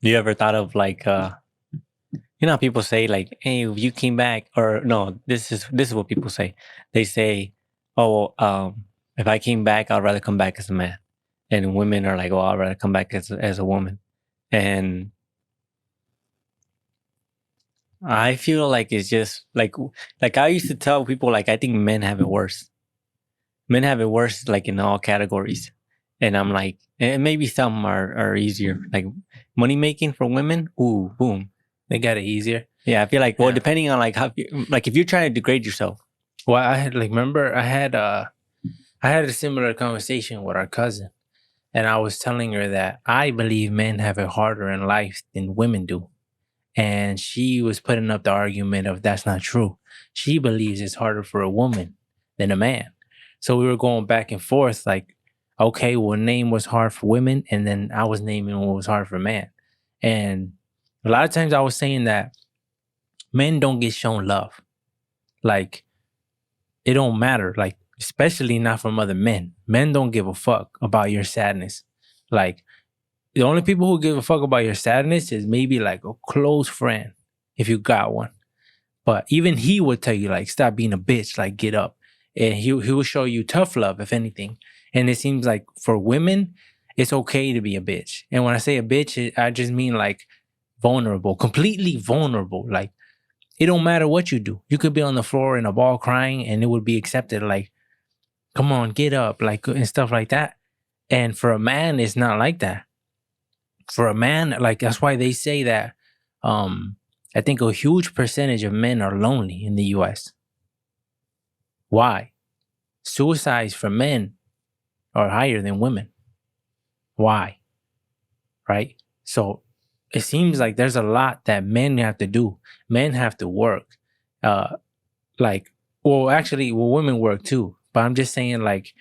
You ever thought of like you know how people say like, hey, if you came back, or no, this is what people say. They say, oh, if I came back, I'd rather come back as a man. And women are like, oh, I'd rather come back as a woman. And I feel like it's just like I used to tell people like I think men have it worse. Men have it worse like in all categories. And I'm like, and maybe some are easier. Like money making for women, ooh, boom. They got it easier. Yeah, I feel like well, Yeah. depending on like how like if you're trying to degrade yourself. Well, I had remember I had a similar conversation with our cousin, and I was telling her that I believe men have it harder in life than women do. And she was putting up the argument of that's not true. She believes it's harder for a woman than a man. So we were going back and forth, like, okay, well, name was hard for women, and then I was naming what was hard for man. And a lot of times I was saying that men don't get shown love. Like, it don't matter. Like, especially not from other men. Men don't give a fuck about your sadness. Like, the only people who give a fuck about your sadness is maybe like a close friend, if you got one. But even he would tell you like, stop being a bitch, like get up. And he will show you tough love, if anything. And it seems like for women, it's okay to be a bitch. And when I say a bitch, I just mean like vulnerable, completely vulnerable. Like it don't matter what you do. You could be on the floor in a ball crying and it would be accepted. Like, come on, get up, like and stuff like that. And for a man, it's not like that. For a man, like that's why they say that I think a huge percentage of men are lonely in the US. Why? Suicides for men are higher than women. Why? Right? So it seems like there's a lot that men have to do. Men have to work. Like, well, actually, well, women work too. But I'm just saying, like,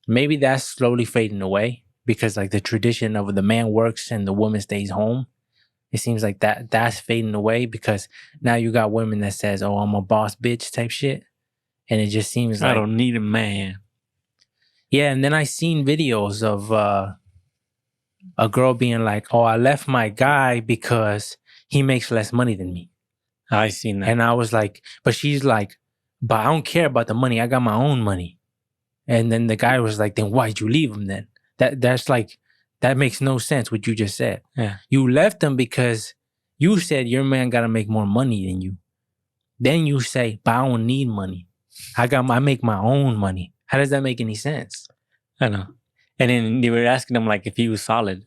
maybe that's slowly fading away because, like, the tradition of the man works and the woman stays home. It seems like that's fading away because now you got women that says, "Oh, I'm a boss bitch" type shit, and it just seems I like don't need a man. yeah. And then I seen videos of a girl being like, "Oh, I left my guy because he makes less money than me," I seen that. and I was like, "But she's like, but I don't care about the money. I got my own money." And then the guy was like, "Then why'd you leave him then?" That's like that makes no sense what you just said. Yeah. You left him because you said your man got to make more money than you. Then you say, "But I don't need money. I make my own money." How does that make any sense? I know. And then they were asking him like if he was solid.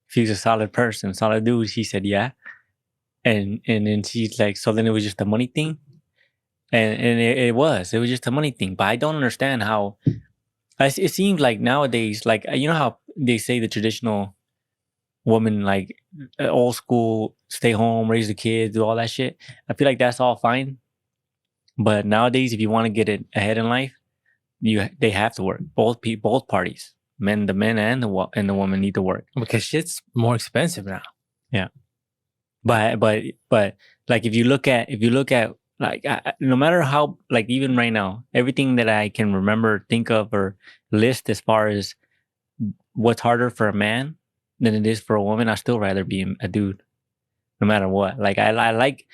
If he was a solid person, solid dude. He said yeah. And then she's like, so then it was just a money thing? And it was just a money thing. But I don't understand how it seems like nowadays, like you know how they say the traditional woman, like old school, stay home, raise the kids, do all that shit. I feel like that's all fine. But nowadays, if you want to get it ahead in life, they have to work. Both parties, the men and the woman need to work Because shit's more expensive now. Yeah, but like if you look at like no matter how, like even right now, everything that I can remember, think of, or list as far as what's harder for a man than it is for a woman, I still rather be a dude, no matter what. Like I like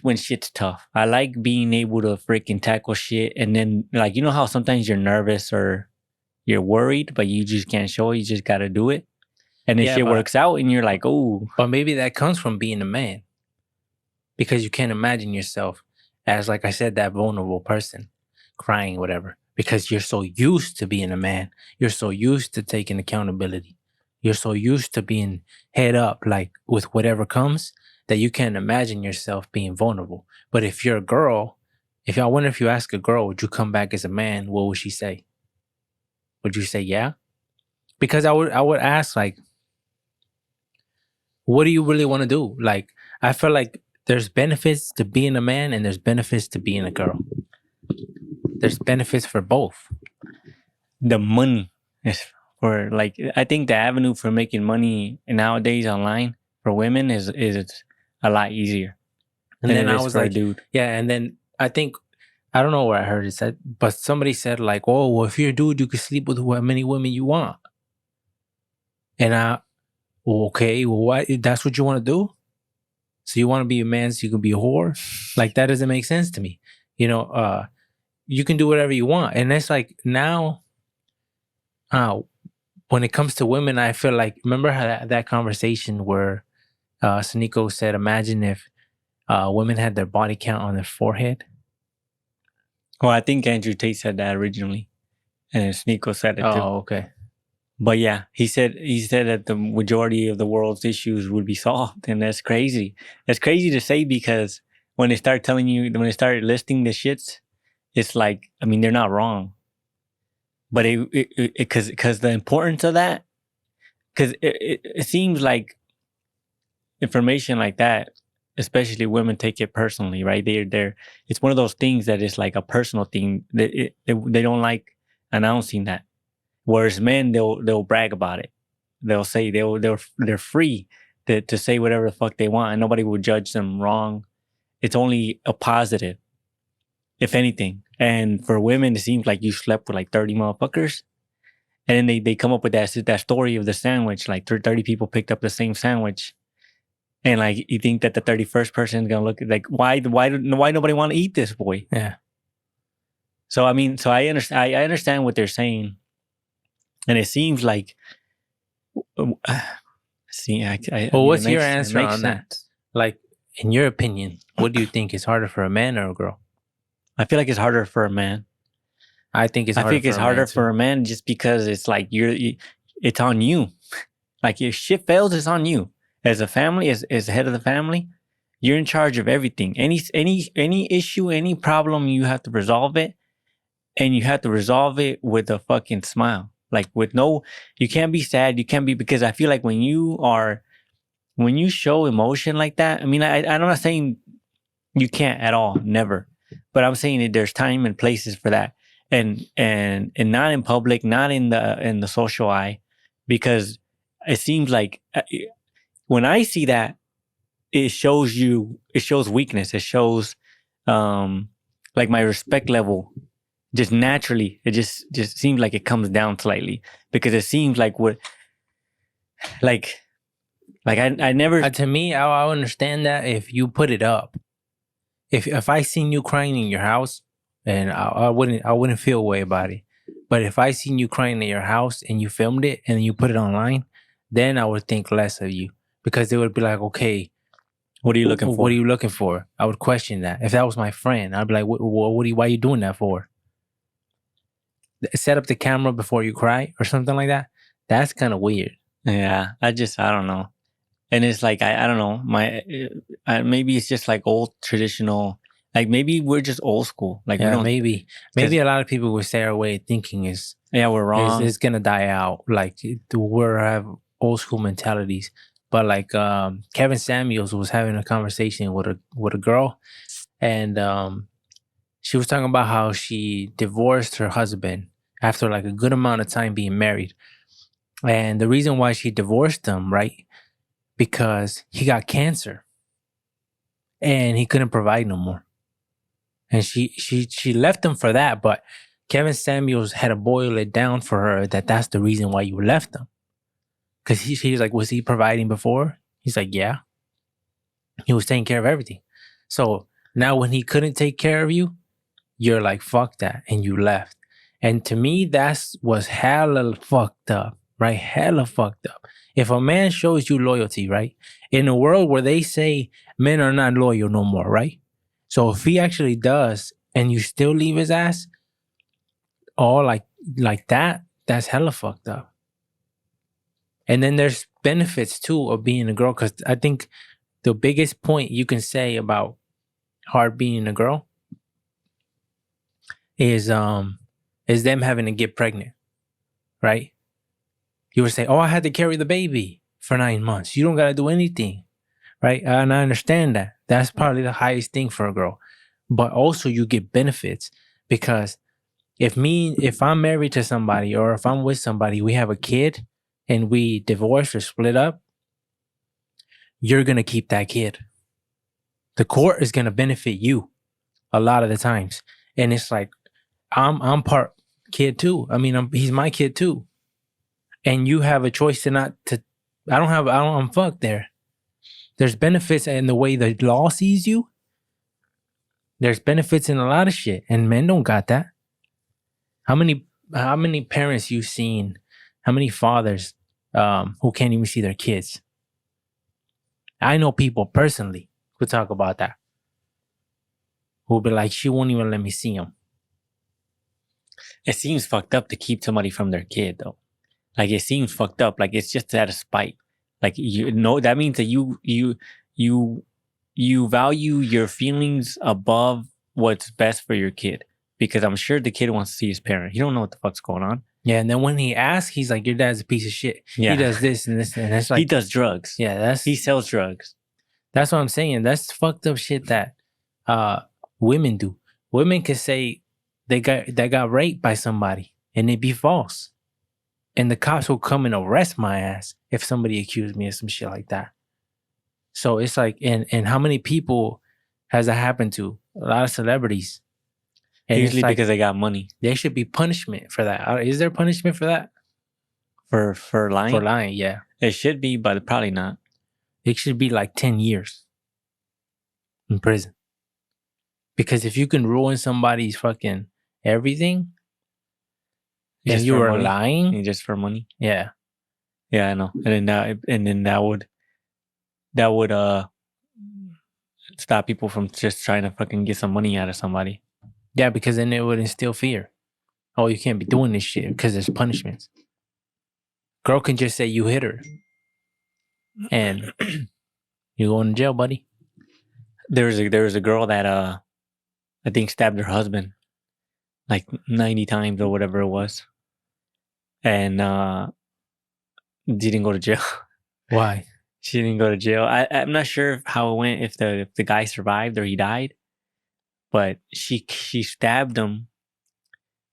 when shit's tough. I like being able to freaking tackle shit, and then like you know how sometimes you're nervous or you're worried, but you just can't show it. You just gotta do it, and then shit works out, and you're like, oh. But maybe that comes from being a man, because you can't imagine yourself as, like I said, that vulnerable person, crying, whatever. Because you're so used to being a man, you're so used to taking accountability, you're so used to being head up, like with whatever comes, that you can't imagine yourself being vulnerable. But if you're a girl, I wonder if you ask a girl, would you come back as a man? What would she say? Would you say yeah? Because I would ask like, what do you really want to do? Like, I feel like there's benefits to being a man and there's benefits to being a girl. There's benefits for both. The money is for, like, I think the avenue for making money nowadays online for women is a lot easier. And then I was like, dude. Yeah, and then I think, I don't know where I heard it said, but somebody said like, oh, well, if you're a dude, you can sleep with how many women you want. And Well, okay, well, what? That's what you want to do? So you want to be a man so you can be a whore? Like that doesn't make sense to me. You know, you can do whatever you want, and it's like now, when it comes to women, I feel like remember how that conversation where Saniko said, "Imagine if women had their body count on their forehead." Well, I think Andrew Tate said that originally, and Sneeko said it too. Oh, okay. But yeah, he said that the majority of the world's issues would be solved, and that's crazy. That's crazy to say because when they start telling you, when they start listing the shits, it's like, I mean, they're not wrong, but because the importance of that, because it seems like information like that, especially women take it personally, right? They're it's one of those things that is like a personal thing. They don't like announcing that. Whereas men, they'll brag about it. They'll say they're free to say whatever the fuck they want, and nobody will judge them wrong. It's only a positive, if anything. And for women, it seems like you slept with like 30 motherfuckers, and then they come up with that story of the sandwich. Like 30 people picked up the same sandwich, and like you think that the 31st person is gonna look like why nobody want to eat this, boy? Yeah. So I mean, so I understand what they're saying. And it seems like, see, Well, what's your answer on that? Like, in your opinion, what do you think is harder for a man or a girl? I feel like it's harder for a man. I think it's harder for a man just because it's like it's on you. Like if shit fails, it's on you. As a family, as the head of the family, you're in charge of everything. Any issue, any problem, you have to resolve it, and you have to resolve it with a fucking smile. Like you can't be sad. You can't be, because I feel like when you show emotion like that, I mean, I'm not saying you can't at all, never. But I'm saying that there's time and places for that. And not in public, not in the social eye, because it seems like when I see that, it shows weakness. It shows like my respect level. Just naturally, it just seems like it comes down slightly, because it seems like I never. To me, I understand that if you put it up. If I seen you crying in your house, and I wouldn't feel a way about it. But if I seen you crying in your house and you filmed it and you put it online, then I would think less of you, because they would be like, okay, what are you looking for? What are you looking for? I would question that. If that was my friend, I'd be like, why are you doing that for? Set up the camera before you cry or something like that. That's kind of weird. Yeah, I don't know. And it's like, I don't know, maybe it's just like old traditional, like maybe we're just old school. Like, yeah, maybe a lot of people would say our way of thinking is, we're wrong. It's going to die out. Like we have old school mentalities. But like Kevin Samuels was having a conversation with a girl, and she was talking about how she divorced her husband after like a good amount of time being married. And the reason why she divorced him, right? Because he got cancer and he couldn't provide no more. And she left him for that, but Kevin Samuels had to boil it down for her that's the reason why you left him. Because she's like, was he providing before? He's like, yeah. He was taking care of everything. So now when he couldn't take care of you, you're like, fuck that, and you left. And to me, that was hella fucked up, right? Hella fucked up. If a man shows you loyalty, right? In a world where they say men are not loyal no more, right? So if he actually does and you still leave his ass, all like that, that's hella fucked up. And then there's benefits too of being a girl, because I think the biggest point you can say about hard being a girl is them having to get pregnant, right? You would say, oh, I had to carry the baby for 9 months. You don't got to do anything, right? And I understand that. That's probably the highest thing for a girl. But also you get benefits, because if I'm married to somebody, or if I'm with somebody, we have a kid and we divorce or split up, you're going to keep that kid. The court is going to benefit you a lot of the times. And it's like, I'm part kid too. I mean, he's my kid too. And you have a choice to I'm fucked there. There's benefits in the way the law sees you. There's benefits in a lot of shit, and men don't got that. How many parents you seen? How many fathers who can't even see their kids? I know people personally who talk about that. Who'll be like, she won't even let me see him. It seems fucked up to keep somebody from their kid, though. Like, it seems fucked up. Like, it's just out of spite. Like, you know, that means that you value your feelings above what's best for your kid. Because I'm sure the kid wants to see his parent. He don't know what the fuck's going on. Yeah, and then when he asks, he's like, your dad's a piece of shit. Yeah. He does this and this, and it's like he does drugs. Yeah, he sells drugs. That's what I'm saying. That's fucked up shit that women do. Women can say they got raped by somebody and it be false. And the cops will come and arrest my ass if somebody accused me of some shit like that. So it's like, and how many people has that happened to? A lot of celebrities. And usually like, because they got money. There should be punishment for that. Is there punishment for that? For lying? For lying, yeah. It should be, but probably not. It should be like 10 years in prison. Because if you can ruin somebody's fucking everything, and you were lying, just for money. Yeah. Yeah, I know. And then that would stop people from just trying to fucking get some money out of somebody. Yeah, because then it would instill fear. Oh, you can't be doing this shit because there's punishments. Girl can just say you hit her, and you going to jail, buddy. There was a girl that I think stabbed her husband like 90 times or whatever it was, and didn't go to jail. Why? She didn't go to jail. I'm not sure how it went, if the guy survived or he died, but she stabbed him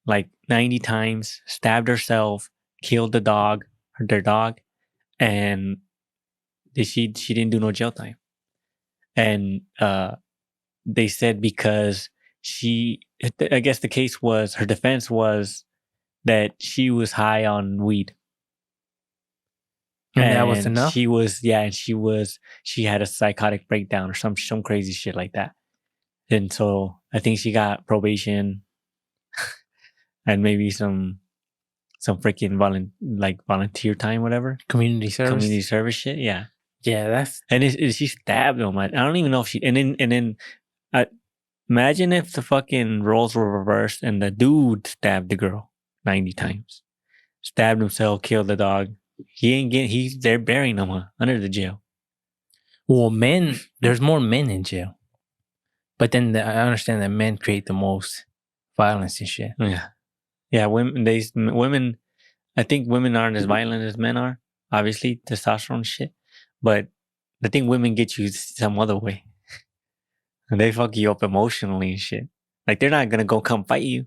like 90 times, stabbed herself, killed their dog, and she didn't do no jail time. And they said because I guess the case was, her defense was that she was high on weed. And that was enough? She had a psychotic breakdown or some crazy shit like that. And so I think she got probation and maybe some freaking volunteer time, whatever. Community service shit, yeah. Yeah, that's... And she stabbed him. I don't even know if she... And then imagine if the fucking roles were reversed and the dude stabbed the girl 90 times. Stabbed himself, killed the dog. They're burying him under the jail. Well, there's more men in jail. But then I understand that men create the most violence and shit. Yeah. Yeah, women, I think women aren't as violent as men are. Obviously, testosterone shit. But I think women get you some other way. And they fuck you up emotionally and shit. Like, they're not going to go come fight you,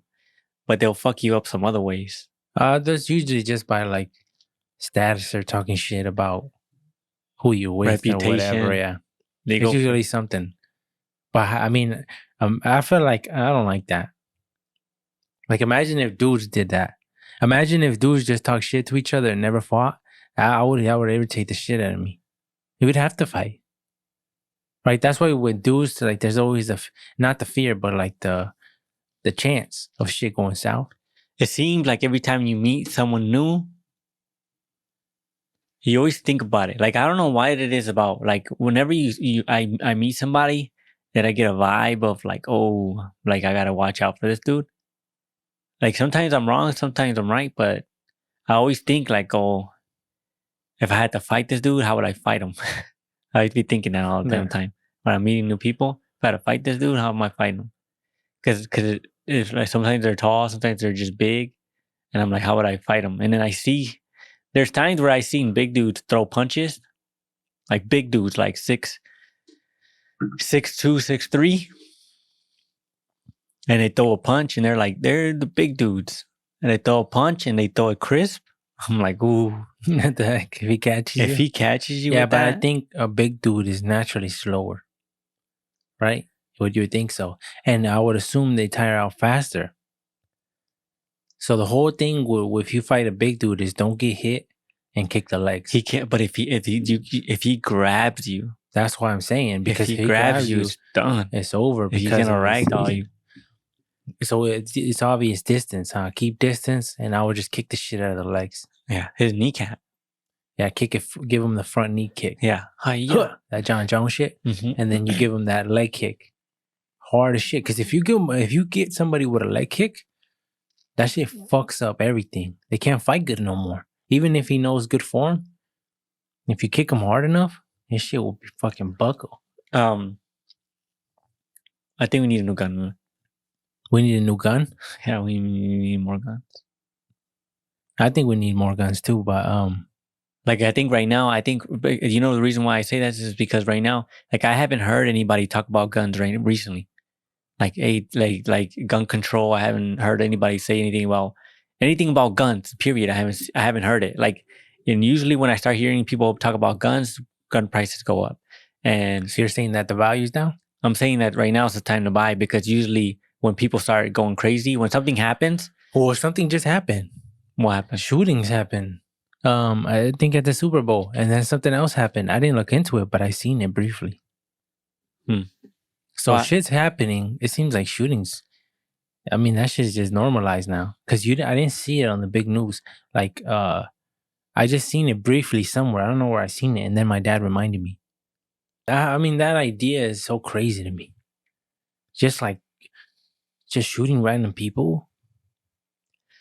but they'll fuck you up some other ways. That's usually just by like status or talking shit about who you with, reputation, or whatever. Yeah, it's usually something. But I mean, I feel like I don't like that. Like, imagine if dudes did that. Imagine if dudes just talk shit to each other and never fought. That would irritate the shit out of me. You would have to fight, right? That's why with dudes, like, there's always not the fear, but like the chance of shit going south. It seems like every time you meet someone new, you always think about it. Like, I don't know why it is about, like, whenever I meet somebody, that I get a vibe of like, oh, like, I gotta watch out for this dude. Like, sometimes I'm wrong, sometimes I'm right, but I always think like, oh, if I had to fight this dude, how would I fight him? I always be thinking that all the damn time. When I'm meeting new people, if I had to fight this dude, how am I fighting him? Because it's like, sometimes they're tall, sometimes they're just big. And I'm like, how would I fight them? And then there's times where I seen big dudes throw punches. Like, big dudes, like 6'2", 6'3". And they throw a punch and they're the big dudes. And they throw a punch and they throw it crisp. I'm like, ooh. What the heck? If he catches you with but that? I think a big dude is naturally slower. Right? Would you think so? And I would assume they tire out faster. So the whole thing if you fight a big dude is don't get hit and kick the legs. He can't. But if he grabs you, That's what I'm saying. Because if he grabs you, it's done. it's over. He's Because gonna ragdoll you. So it's obvious distance, huh? Keep distance, and I would just kick the shit out of the legs. Yeah, his kneecap. Yeah, kick it. Give him the front knee kick. Yeah, Huh, that John Jones shit. And then you give him that leg kick, hard as shit. Because if you get somebody with a leg kick, that shit fucks up everything. They can't fight good no more. Even if he knows good form, if you kick him hard enough, his shit will be fucking buckle. I think we need a new gun. Man. We need a new gun. Yeah, we need more guns. I think we need more guns too, but like I think right now, the reason why I say that is because right now, like I haven't heard anybody talk about guns recently. Like gun control. I haven't heard anybody say anything about guns. Period. I haven't heard it. Like, and usually when I start hearing people talk about guns, gun prices go up. And so you're saying that the value's down? I'm saying that right now is the time to buy because usually when people start going crazy, when something happens. Well, something just happened. What happened? Shootings happen. I think at the Super Bowl, and then something else happened. I didn't look into it, but I seen it briefly. So shit's happening. It seems like shootings. I mean, that shit's just normalized now. Cause I didn't see it on the big news. Like, I just seen it briefly somewhere. I don't know where I seen it, and then my dad reminded me. I mean, that idea is so crazy to me. Just shooting random people.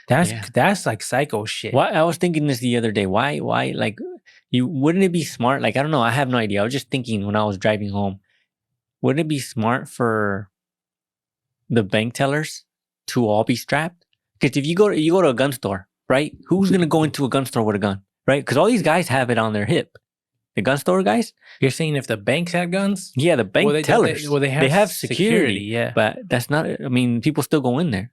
That's like psycho shit. Why? I was thinking this the other day. Why? Like, wouldn't it be smart? Like, I don't know. I have no idea. I was just thinking when I was driving home. Wouldn't it be smart for the bank tellers to all be strapped? Because if you go to a gun store, right? Who's gonna go into a gun store with a gun, right? Because all these guys have it on their hip. The gun store guys. You're saying if the banks had guns? Yeah, the bank tellers. They have security. Yeah, but that's not. I mean, people still go in there.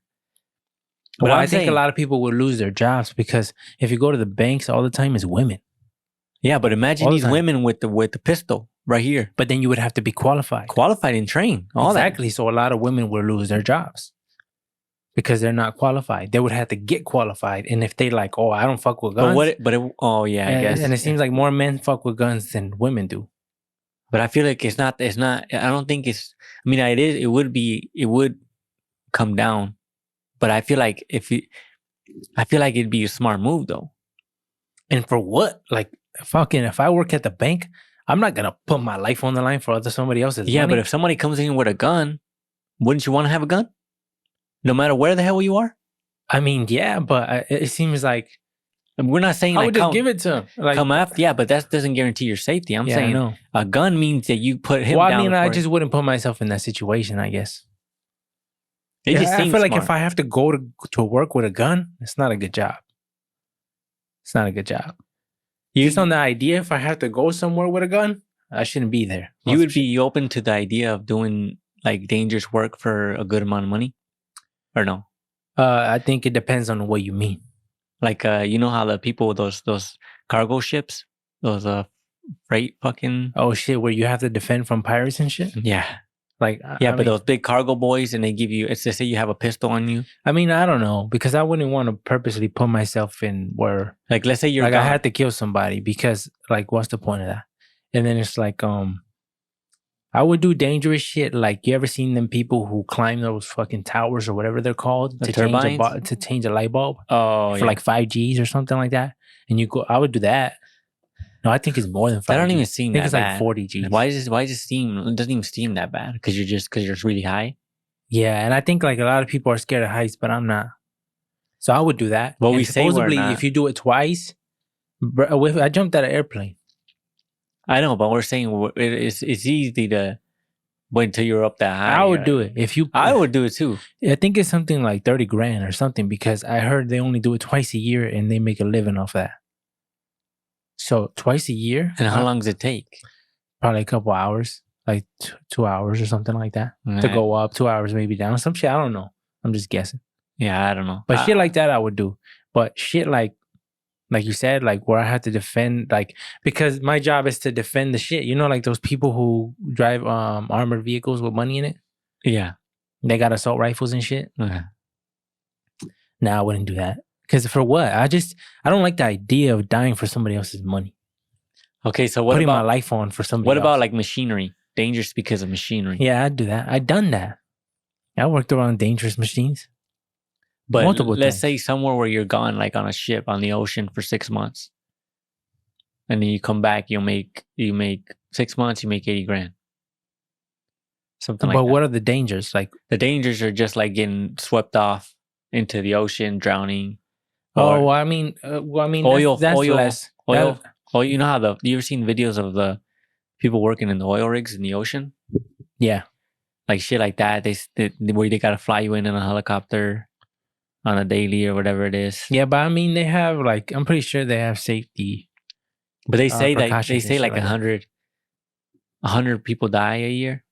But I think a lot of people would lose their jobs because if you go to the banks all the time, it's women. Yeah, but imagine these women with the pistol right here. But then you would have to be qualified and trained. Exactly. So a lot of women will lose their jobs because they're not qualified. They would have to get qualified. And if they like, oh, I don't fuck with guns. I guess. And it seems like more men fuck with guns than women do. But I feel like it's not. I don't think it's. I mean, it is. It would come down. But I feel like it'd be a smart move though. And for what? Like fucking, if I work at the bank, I'm not gonna put my life on the line for somebody else's money. But if somebody comes in with a gun, wouldn't you want to have a gun? No matter where the hell you are? I mean, yeah, but it seems like we're not saying I would just give it to him. Like, come after, yeah, but that doesn't guarantee your safety. I'm saying a gun means that you put him down. Well, I mean, I just wouldn't put myself in that situation, I guess. I feel like if I have to go to work with a gun, it's not a good job. It's not a good job. Just on the idea, if I have to go somewhere with a gun, I shouldn't be there. You would be open to the idea of doing like dangerous work for a good amount of money, or no? I think it depends on what you mean. Like, you know how the people with those cargo ships, those freight fucking. Oh shit! Where you have to defend from pirates and shit. Yeah. Like, but those big cargo boys, and they give you, it's to say you have a pistol on you. I mean, I don't know, because I wouldn't want to purposely put myself in where, like, let's say you're like, I had to kill somebody because, like, what's the point of that? And then it's like, I would do dangerous shit. Like, you ever seen them people who climb those fucking towers or whatever they're called to change a light bulb? Oh, for like 5Gs or something like that. And I would do that. No, I think it's more than 5 Gs. I don't even seem that bad. I think it's like 40 Gs. Why does it seem? It doesn't even seem that bad because you're really high. Yeah, and I think like a lot of people are scared of heights, but I'm not. So I would do that. Well, we say we're not. If you do it twice, I jumped out of an airplane. I know, but we're saying it's easy to wait until you're up that high. I would do it I would do it too. I think it's something like 30 grand or something because I heard they only do it twice a year and they make a living off that. So twice a year. And how long does it take? Probably a couple hours, like 2 hours or something like that to go up. 2 hours maybe down. Some shit, I don't know. I'm just guessing. Yeah, I don't know. But shit like that I would do. But shit like you said, like where I had to defend, like, because my job is to defend the shit. You know, like those people who drive armored vehicles with money in it? Yeah. They got assault rifles and shit. Okay. Nah, I wouldn't do that. Because for what? I don't like the idea of dying for somebody else's money. Okay, so what Putting my about life on for somebody what else. about like machinery? Dangerous because of machinery. Yeah, I'd do that. I've done that. I worked around dangerous machines. But multiple let's times. say somewhere where you're gone, like on a ship on the ocean for 6 months, and then you come back, you make 6 months, you make 80 grand. Something like But that. what are the dangers? Like, The dangers are just like getting swept off into the ocean, drowning. oh, Or I mean, oil, that's oil, less. oil. Oh, you know how you ever seen videos of the people working in the oil rigs in the ocean? Yeah. Like shit like that. Where they gotta fly you in a helicopter on a daily or whatever it is. Yeah, but I mean, they have like, I'm pretty sure they have safety. But they say like precautions and shit like like that. 100 people die a year.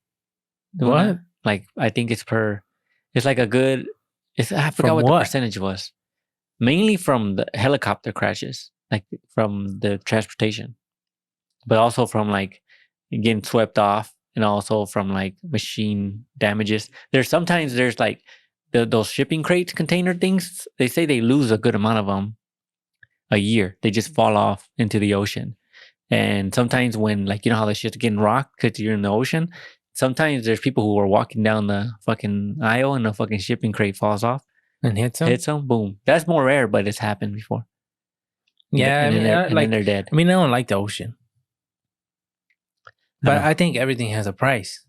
doing What? that. Like I think it's like a good. I forgot From what what? the percentage was. Mainly from the helicopter crashes, like from the transportation, but also from like getting swept off, and also from like machine damages. Sometimes there's like those shipping crates, container things. They say they lose a good amount of them a year. They just fall off into the ocean. And sometimes when, like, you know how the shit's getting rocked because you're in the ocean, sometimes there's people who are walking down the fucking aisle and the fucking shipping crate falls off. And hits them? Hits them, boom. That's more rare, but it's happened before. Yeah, and I mean, then they're dead. I mean, I don't like the ocean. But know. I think everything has a price.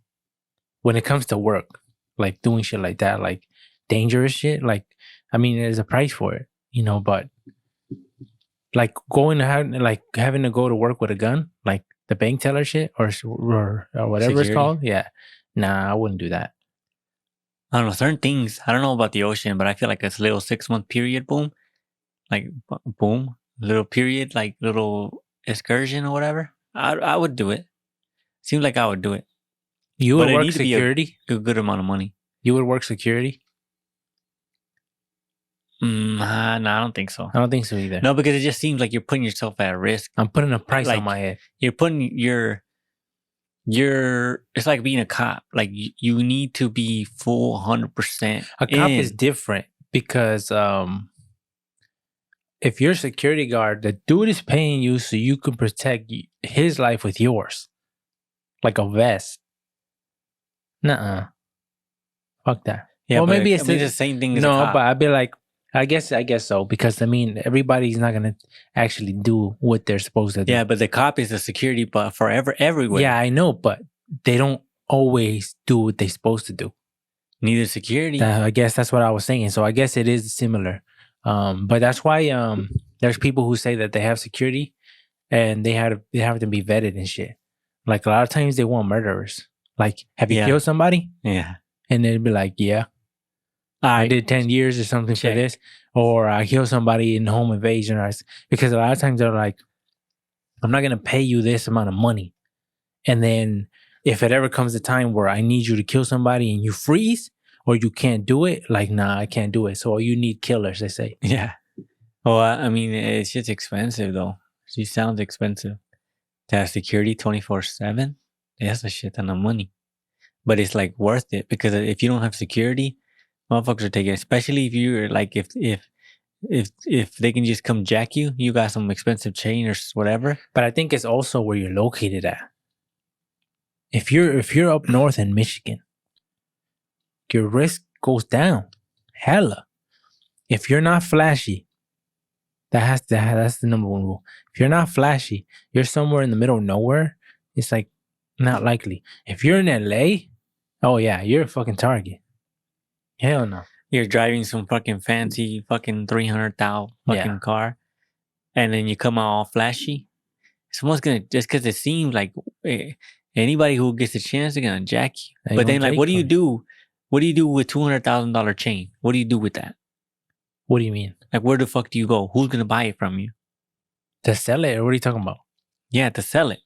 When it comes to work, like doing shit like that, like dangerous shit, like, I mean, there's a price for it, you know, but like having to go to work with a gun, like the bank teller shit or whatever it's Security. called. Yeah. Nah, I wouldn't do that. I don't know. Certain things, I don't know about the ocean, but I feel like it's a little 6-month period, boom. Like, boom, little period, like little excursion or whatever. I would do it. Seems like I would do it. You But would it work need to be security? a good amount of money. You would work security? No, I don't think so. I don't think so either. No, because it just seems like you're putting yourself at risk. I'm putting a price Like, on my head. You're putting it's like being a cop. Like you need to be full 100%. A cop is different because if you're a security guard, the dude is paying you so you can protect his life with yours. Like a vest. Nuh-uh. Fuck that. Yeah, well, but maybe it's the same thing as no, a cop. but I'd be like, I guess so, because I mean, everybody's not gonna actually do what they're supposed to do. Yeah, but the cop is a security, but forever, everywhere. Yeah, I know, but they don't always do what they're supposed to do. Neither security. I guess that's what I was saying. So I guess it is similar. But that's why there's people who say that they have security and they have to be vetted and shit. Like a lot of times they want murderers. Like, have you killed somebody? Yeah. And they'd be like, yeah. I did 10 years or something for this, or I killed somebody in home invasion, because a lot of times they're like, I'm not gonna pay you this amount of money, and then if it ever comes a time where I need you to kill somebody and you freeze or you can't do it, like, nah, I can't do it. So you need killers, they say. Yeah. Well, I mean, it's just expensive though. She sounds expensive. To have security 24/7, that's a shit ton of money. But it's like worth it, because if you don't have security, motherfuckers are taking it. Especially if you're like, if they can just come jack you, you got some expensive chain or whatever. But I think it's also where you're located at. If you're up north in Michigan, your risk goes down. Hella. If you're not flashy, that's the number one rule. If you're not flashy, you're somewhere in the middle of nowhere, it's like not likely. If you're in LA, oh yeah, you're a fucking target. Hell no. You're driving some fucking fancy fucking 300,000 fucking car, and then you come out all flashy. Someone's gonna, just because it seems like anybody who gets a chance, they're gonna jack you. But then, like, what do you do? What do you do with $200,000 chain? What do you do with that? What do you mean? Like, where the fuck do you go? Who's gonna buy it from you? To sell it, or what are you talking about? Yeah, to sell it.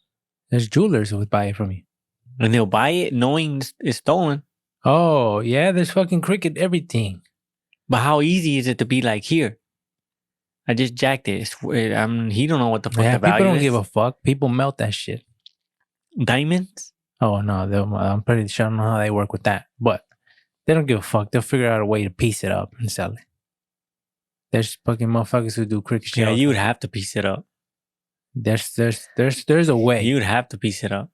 There's jewelers who would buy it from you. And they'll buy it knowing it's stolen. Oh, yeah, there's fucking cricket everything. But how easy is it to be like, here, I just jacked it. He don't know what the fuck the value is. People don't give a fuck. People melt that shit. Diamonds? Oh, no, I'm pretty sure I don't know how they work with that. But they don't give a fuck. They'll figure out a way to piece it up and sell it. There's fucking motherfuckers who do cricket shit. Yeah, all the you would time. have to piece it up. There's a way. You would have to piece it up.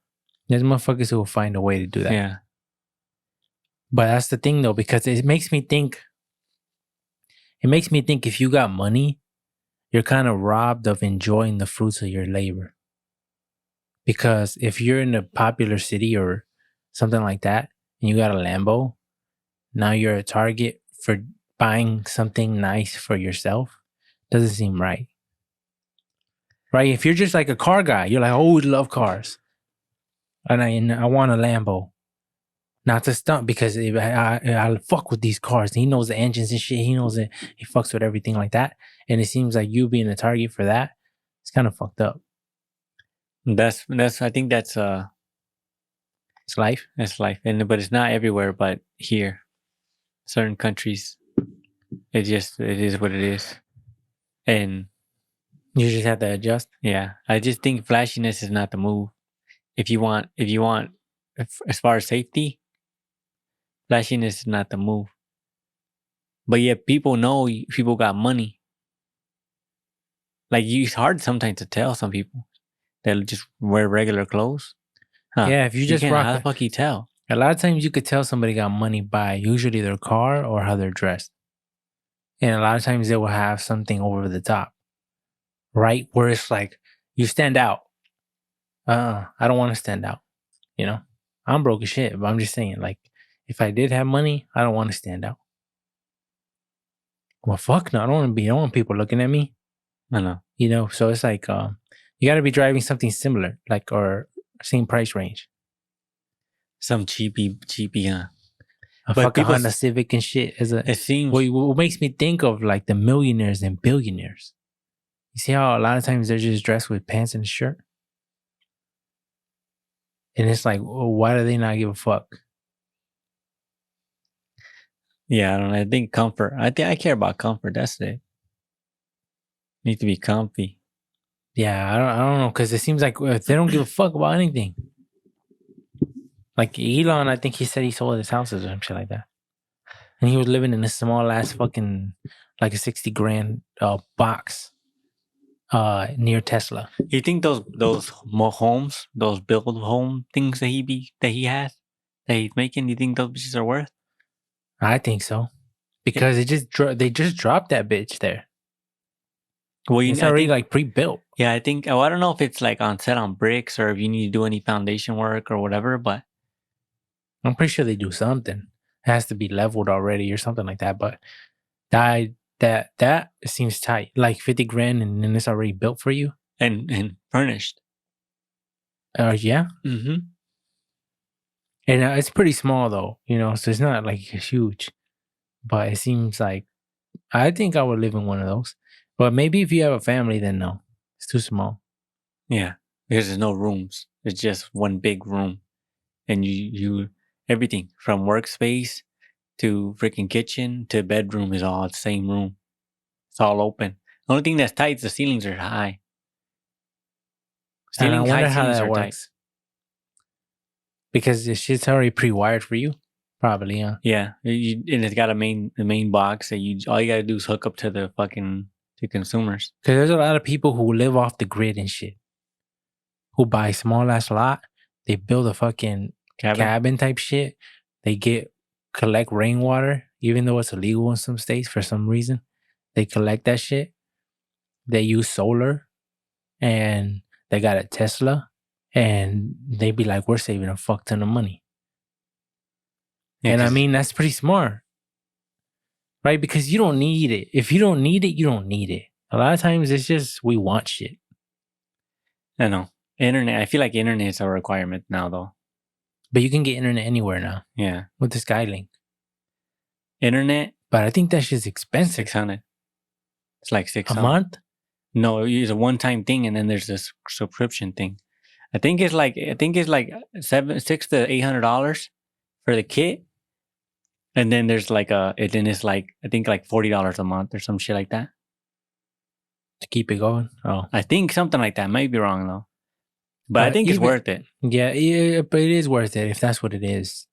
There's motherfuckers who will find a way to do that. Yeah. But that's the thing though, because it makes me think. It makes me think if you got money, you're kind of robbed of enjoying the fruits of your labor. Because if you're in a popular city or something like that, and you got a Lambo, now you're a target for buying something nice for yourself. Doesn't seem right. Right? If you're just like a car guy, you're like, oh, I love cars. And I want a Lambo. Not to stunt because I fuck with these cars. He knows the engines and shit. He knows it. He fucks with everything like that. And it seems like you being a target for that, it's kind of fucked up. That's I think that's It's life. That's life. But it's not everywhere, but here. Certain countries. It is what it is. And You just have to adjust. yeah. I just think flashiness is not the move. If you want as far as safety, flashiness is not the move. But yet people know people got money. Like it's hard sometimes to tell some people that just wear regular clothes. Huh. Yeah, if you just can't, rock how the it. fuck you tell? A lot of times you could tell somebody got money by usually their car or how they're dressed. And a lot of times they will have something over the top. Right? Where it's like, you stand out. I don't want to stand out. You know? I'm broke as shit, but I'm just saying, like, if I did have money, I don't want to stand out. Well, fuck no. I don't want people looking at me. I know. You know? So it's like, you got to be driving something similar, like, or same price range. Some cheapy, huh? A But fucking people Honda Civic and shit is a. It seems What makes me think of like the millionaires and billionaires. You see how a lot of times they're just dressed with pants and a shirt? And it's like, well, why do they not give a fuck? yeah, I don't know. I think comfort. I care about comfort. That's it. Need to be comfy. Yeah, I don't know, because it seems like if they don't give a fuck about anything. Like Elon, I think he said he sold his houses or some shit like that. And he was living in a small ass fucking, like a 60 grand box near Tesla. You think those more homes, those build home things that he has, that he's making, you think those bitches are worth? I think so. Because they just dropped that bitch there. Well, It's already like pre-built. Yeah, I think. I don't know if it's like set on bricks or if you need to do any foundation work or whatever, but I'm pretty sure they do something. It has to be leveled already or something like that. But that seems tight. Like 50 grand and then it's already built for you. and furnished. Yeah. Mm-hmm. And it's pretty small though, you know, so it's not like huge. But it seems like I think I would live in one of those. But maybe if you have a family, then no, it's too small. Yeah, because there's no rooms. It's just one big room, and you everything from workspace to freaking kitchen to bedroom is all the same room. It's all open. The only thing that's tight is the ceilings are high. And I wonder how ceilings that are works. Because the shit's already pre-wired for you, probably, huh? Yeah, and it's got the main box that all you gotta do is hook up to the fucking to consumers. Because there's a lot of people who live off the grid and shit, who buy small ass lot. They build a fucking cabin type shit. They collect rainwater, even though it's illegal in some states for some reason. They collect that shit. They use solar, and they got a Tesla, and they be like, we're saving a fuck ton of money. Yeah, and I mean, that's pretty smart, right? Because you don't need it. If you don't need it, you don't need it. A lot of times it's just we want shit. I know. Internet. I feel like internet is a requirement now, though. But you can get internet anywhere now. Yeah. With the Skylink. Internet. But I think that shit's expensive. 600. It's like 600. A month? No, it's a one-time thing, and then there's this subscription thing. I think it's like $600 to $800 for the kit, and then there's like it's like I think like $40 a month or some shit like that to keep it going. Oh, I think something like that. Might be wrong though, but I think it's worth it. Yeah, but it is worth it if that's what it is.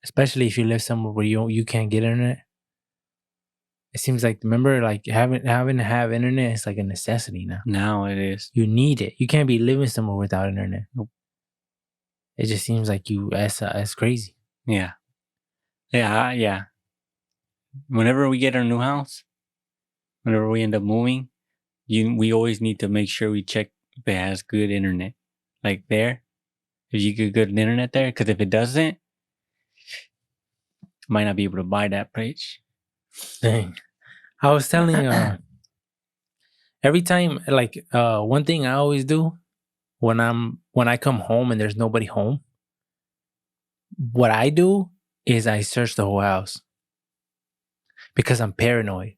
Especially if you live somewhere where you can't get internet. It seems like, remember, like having to have internet is like a necessity now. Now it is. You need it. You can't be living somewhere without internet. Nope. It just seems like that's crazy. Yeah. Yeah. Whenever we get our new house, whenever we end up moving, we always need to make sure we check if it has good internet. Like there, if you get good internet there, because if it doesn't, might not be able to buy that place. Dang. I was telling every time, like one thing I always do when I come home and there's nobody home, what I do is I search the whole house because I'm paranoid.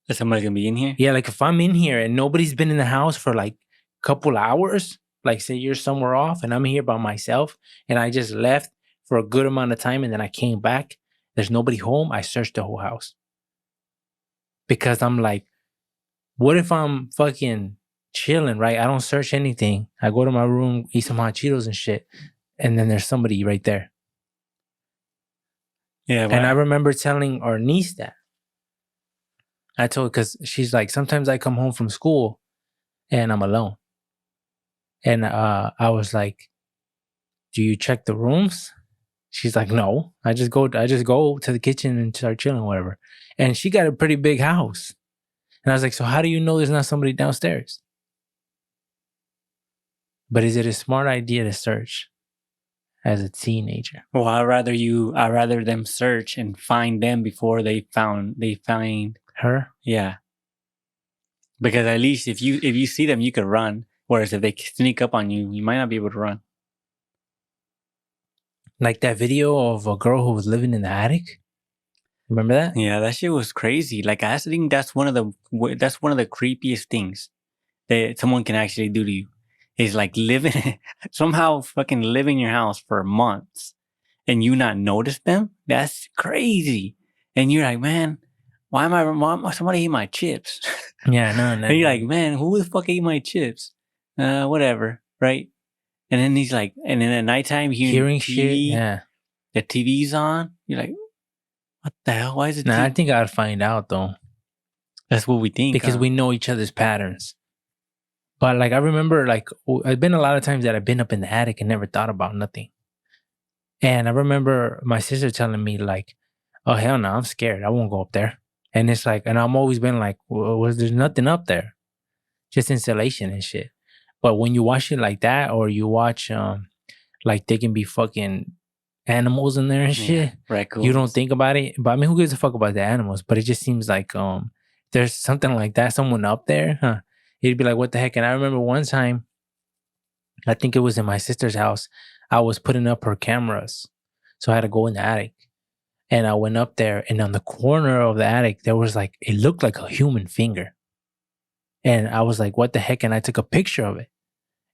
That somebody's gonna be in here? Yeah, like if I'm in here and nobody's been in the house for like a couple hours, like say you're somewhere off and I'm here by myself and I just left for a good amount of time and then I came back, there's nobody home, I search the whole house. Because I'm like, what if I'm fucking chilling, right? I don't search anything. I go to my room, eat some hot Cheetos and shit, and then there's somebody right there. Yeah. And I remember telling our niece that. I told her, because she's like, sometimes I come home from school and I'm alone. And I was like, do you check the rooms? She's like, no. I just go to the kitchen and start chilling, whatever. And she got a pretty big house. And I was like, so how do you know there's not somebody downstairs? But is it a smart idea to search as a teenager? Well, I'd rather them search and find them before they find Her? Yeah. Because at least if you see them, you could run. Whereas if they sneak up on you, you might not be able to run. Like that video of a girl who was living in the attic. Remember that? Yeah, that shit was crazy. Like I think that's one of the creepiest things that someone can actually do to you. Is like somehow fucking live in your house for months and you not notice them. That's crazy. And you're like, man, why somebody eat my chips? Yeah, no. And you're like, man, who the fuck ate my chips? Whatever, right? And then he's like, and then at nighttime hearing TV, shit. Yeah, the TV's on. You're like, what the hell? Why is it? I think I'd find out though. That's what we think because we know each other's patterns. But like I remember, like I've been a lot of times that I've been up in the attic and never thought about nothing. And I remember my sister telling me like, "Oh hell no, I'm scared. I won't go up there." And it's like, and I'm always been like, well, there's nothing up there, just insulation and shit. But when you watch it like that, or you watch like they can be fucking animals in there and shit, raccoons. You don't think about it. But I mean, who gives a fuck about the animals? But it just seems like there's something like that, someone up there, huh? It'd be like, what the heck? And I remember one time, I think it was in my sister's house, I was putting up her cameras. So I had to go in the attic. And I went up there, and on the corner of the attic, there was like, it looked like a human finger. And I was like, what the heck? And I took a picture of it.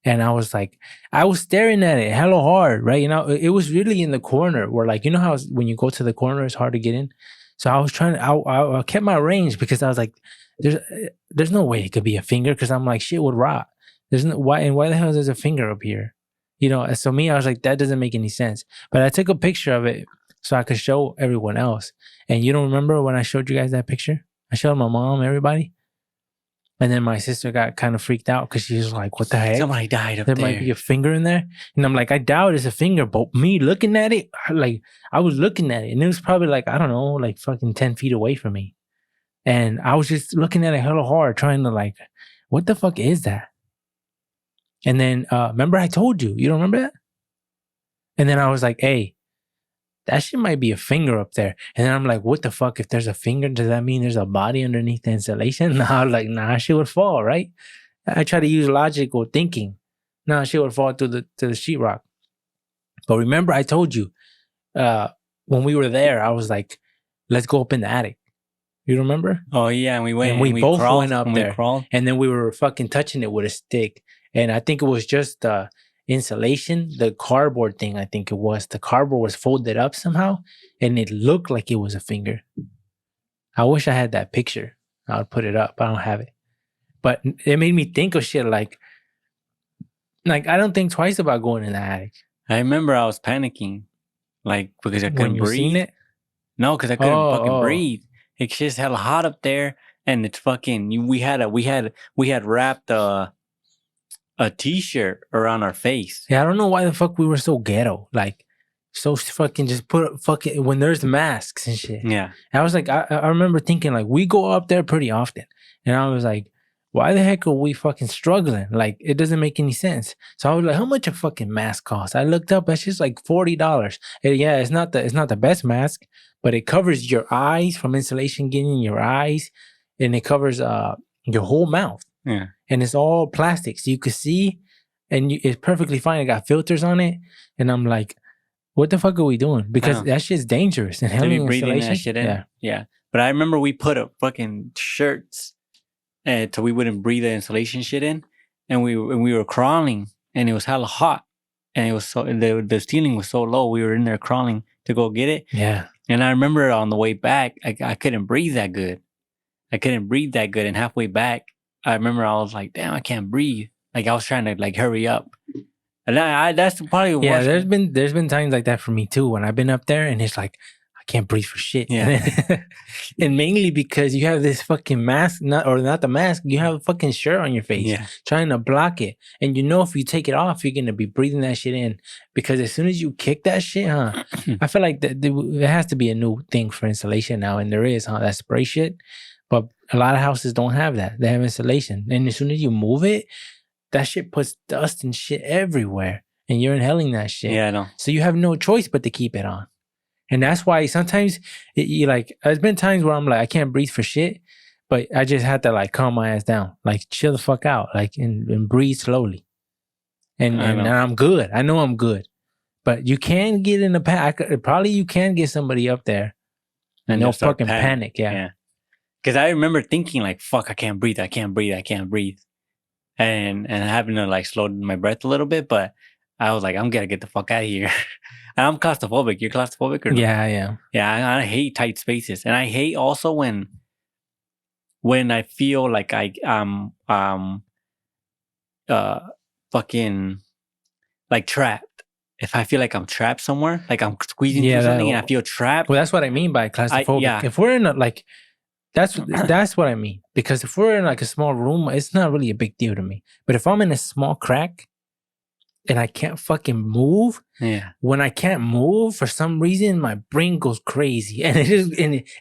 And I was like, I was staring at it hella hard, right? You know, it was really in the corner where, like, you know how when you go to the corner, it's hard to get in. So I was trying to, I kept my range because I was like, there's no way it could be a finger, because I'm like, shit would rot. There's no, why the hell is there a finger up here? You know, so me, I was like, that doesn't make any sense. But I took a picture of it so I could show everyone else. And you don't remember when I showed you guys that picture? I showed my mom, everybody. And then my sister got kind of freaked out because she was like, what the heck? Somebody died up there. There might be a finger in there. And I'm like, I doubt it's a finger. But me looking at it, like, I was looking at it. And it was probably like, I don't know, like fucking 10 feet away from me. And I was just looking at it hella hard, trying to like, what the fuck is that? And then, remember I told you? You don't remember that? And then I was like, hey, that shit might be a finger up there. And then I'm like, what the fuck? If there's a finger, does that mean there's a body underneath the insulation? Nah, like, nah, shit would fall, right? I try to use logical thinking. Nah, shit would fall to the sheetrock. But remember, I told you, when we were there, I was like, let's go up in the attic. You remember? Oh, yeah. And we went. And we both went up there. Crawled. And then we were fucking touching it with a stick. And I think it was just insulation, the cardboard thing, I think it was. The cardboard was folded up somehow, and it looked like it was a finger. I wish I had that picture. I would put it up. I don't have it. But it made me think of shit like I don't think twice about going in the attic. I remember I was panicking, like, because I couldn't breathe. Seen it? No, because I couldn't fucking breathe. It's just hella hot up there, and it's fucking. We had wrapped a t-shirt around our face. Yeah, I don't know why the fuck we were so ghetto. Like, so fucking just put fucking when there's masks and shit. Yeah, And I was like, I remember thinking like we go up there pretty often, and I was like, why the heck are we fucking struggling? Like, it doesn't make any sense. So I was like, how much a fucking mask cost? I looked up, it's just like $40. Yeah, it's not the best mask, but it covers your eyes from insulation getting in your eyes, and it covers your whole mouth. yeah. And it's all plastic, so you could see, and it's perfectly fine. It got filters on it, and I'm like, what the fuck are we doing? Because that shit's dangerous. And To be having breathing insulation, that shit in. yeah. Yeah. But I remember we put up fucking shirts, so we wouldn't breathe the insulation shit in, and we were crawling, and it was hella hot, and it was so the ceiling was so low. We were in there crawling to go get it. Yeah. And I remember on the way back, I couldn't breathe that good. And halfway back, I remember I was like, damn, I can't breathe. Like I was trying to like hurry up. And that's probably the Yeah, worst. there's been times like that for me too, when I've been up there and it's like I can't breathe for shit. Yeah. And mainly because you have this fucking mask, not the mask, you have a fucking shirt on your face, Yeah. trying to block it. And you know if you take it off, you're gonna be breathing that shit in. Because as soon as you kick that shit, I feel like there has to be a new thing for insulation now, and there is, that spray shit. But a lot of houses don't have that. They have insulation. And as soon as you move it, that shit puts dust and shit everywhere. And you're inhaling that shit. Yeah, I know. So you have no choice but to keep it on. And that's why sometimes you like, there's been times where I'm like, I can't breathe for shit, but I just had to like calm my ass down, like chill the fuck out, like and breathe slowly. And I'm good. I know I'm good. But you can get in a panic. Probably you can get somebody up there and they'll fucking panic. Yeah. Because I remember thinking like, fuck, I can't breathe. And having to like slow my breath a little bit, but I was like, I'm gonna get the fuck out of here. And I'm claustrophobic. You're claustrophobic or no? Yeah, I am. Yeah, I hate tight spaces. And I hate also when I feel like fucking like trapped. If I feel like I'm trapped somewhere, like I'm squeezing through something and I feel trapped. Well, that's what I mean by claustrophobic. Yeah. If we're in a like, that's what I mean. Because if we're in like a small room, it's not really a big deal to me. But if I'm in a small crack and I can't fucking move, when I can't move, for some reason, my brain goes crazy. And